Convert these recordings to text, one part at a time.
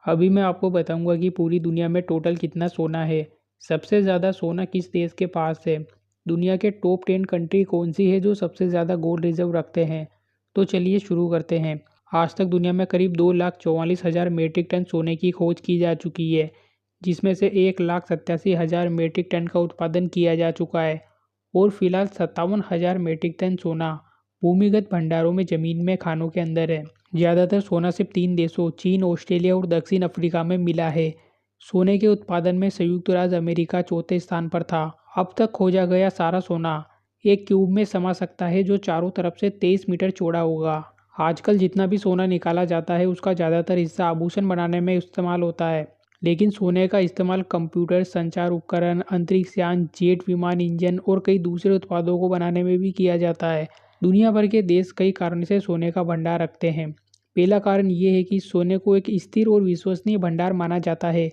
अभी मैं आपको बताऊंगा कि पूरी दुनिया में टोटल कितना सोना है। सबसे ज़्यादा सोना किस देश के पास है। दुनिया के टॉप 10 कंट्री कौन सी है जो सबसे ज़्यादा गोल्ड रिजर्व रखते हैं। तो चलिए शुरू करते हैं। आज तक दुनिया में करीब 2,44,000 मीट्रिक टन सोने की खोज की जा चुकी है, जिसमें से 1,87,000 मीट्रिक टन का उत्पादन किया जा चुका है और फिलहाल 57,000 मीट्रिक टन सोना भूमिगत भंडारों में ज़मीन में खानों के अंदर है। ज़्यादातर सोना सिर्फ 3 देशों चीन, ऑस्ट्रेलिया और दक्षिण अफ्रीका में मिला है। सोने के उत्पादन में संयुक्त राज्य अमेरिका चौथे स्थान पर था। अब तक खोजा गया सारा सोना एक क्यूब में समा सकता है, जो चारों तरफ से 23 मीटर चौड़ा होगा। आजकल जितना भी सोना निकाला जाता है उसका ज़्यादातर हिस्सा आभूषण बनाने में इस्तेमाल होता है, लेकिन सोने का इस्तेमाल कंप्यूटर, संचार उपकरण, अंतरिक्ष यान, जेट विमान इंजन और कई दूसरे उत्पादों को बनाने में भी किया जाता है। दुनिया भर के देश कई कारणों से सोने का भंडार रखते हैं। पहला कारण ये है कि सोने को एक स्थिर और विश्वसनीय भंडार माना जाता है।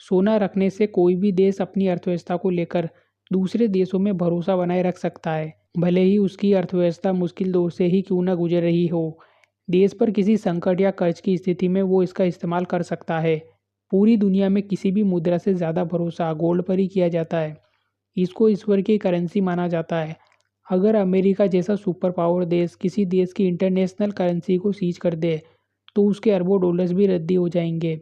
सोना रखने से कोई भी देश अपनी अर्थव्यवस्था को लेकर दूसरे देशों में भरोसा बनाए रख सकता है, भले ही उसकी अर्थव्यवस्था मुश्किल दौर से ही क्यों न गुजर रही हो। देश पर किसी संकट या कर्ज की स्थिति में वो इसका इस्तेमाल कर सकता है। पूरी दुनिया में किसी भी मुद्रा से ज़्यादा भरोसा गोल्ड पर ही किया जाता है। इसको ईश्वर की करेंसी माना जाता है। अगर अमेरिका जैसा सुपर पावर देश किसी देश की इंटरनेशनल करेंसी को सीज कर दे तो उसके अरबों डॉलर्स भी रद्दी हो जाएंगे।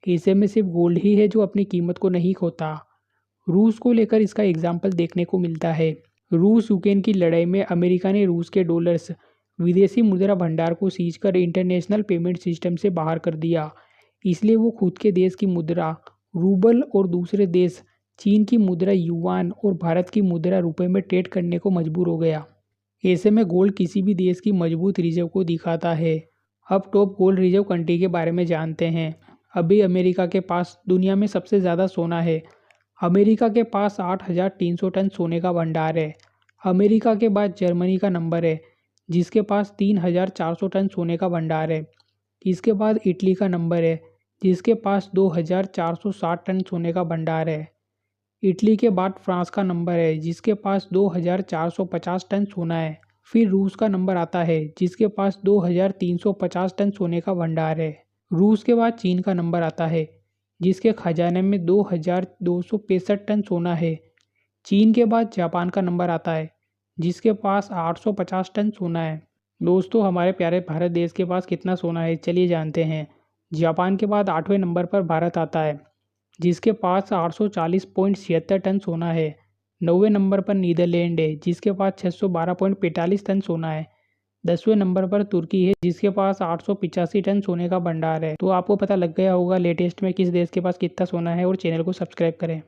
ऐसे में सिर्फ गोल्ड ही है जो अपनी कीमत को नहीं खोता। रूस को लेकर इसका एग्जाम्पल देखने को मिलता है। रूस यूक्रेन की लड़ाई में अमेरिका ने रूस के डॉलर्स, विदेशी मुद्रा भंडार को सीज कर इंटरनेशनल पेमेंट सिस्टम से बाहर कर दिया। इसलिए वो खुद के देश की मुद्रा रूबल और दूसरे देश चीन की मुद्रा युआन और भारत की मुद्रा रुपए में ट्रेड करने को मजबूर हो गया। ऐसे में गोल्ड किसी भी देश की मजबूत रिजर्व को दिखाता है। अब टॉप गोल्ड रिजर्व कंट्री के बारे में जानते हैं। अभी अमेरिका के पास दुनिया में सबसे ज़्यादा सोना है। अमेरिका के पास 8,300 टन सोने का भंडार है। अमेरिका के बाद जर्मनी का नंबर है, जिसके पास 3,400 टन सोने का भंडार है। इसके बाद इटली का नंबर है, जिसके पास 2,460 टन सोने का भंडार है। इटली के बाद फ्रांस का नंबर है, जिसके पास 2,450 टन सोना है। फिर रूस का नंबर आता है, जिसके पास 2,350 टन सोने का भंडार है। रूस के बाद चीन का नंबर आता है, जिसके खजाने में 2,265 टन सोना है। चीन के बाद जापान का नंबर आता है, जिसके पास 850 टन सोना है। दोस्तों, हमारे प्यारे भारत देश के पास कितना सोना है चलिए जानते हैं। जापान के बाद 8वें नंबर पर भारत आता है, जिसके पास 840.76 टन सोना है। 9वें नंबर पर नीदरलैंड है, जिसके पास 612.45 टन सोना है। 10वें नंबर पर तुर्की है, जिसके पास 885 टन सोने का भंडार है। तो आपको पता लग गया होगा लेटेस्ट में किस देश के पास कितना सोना है, और चैनल को सब्सक्राइब करें।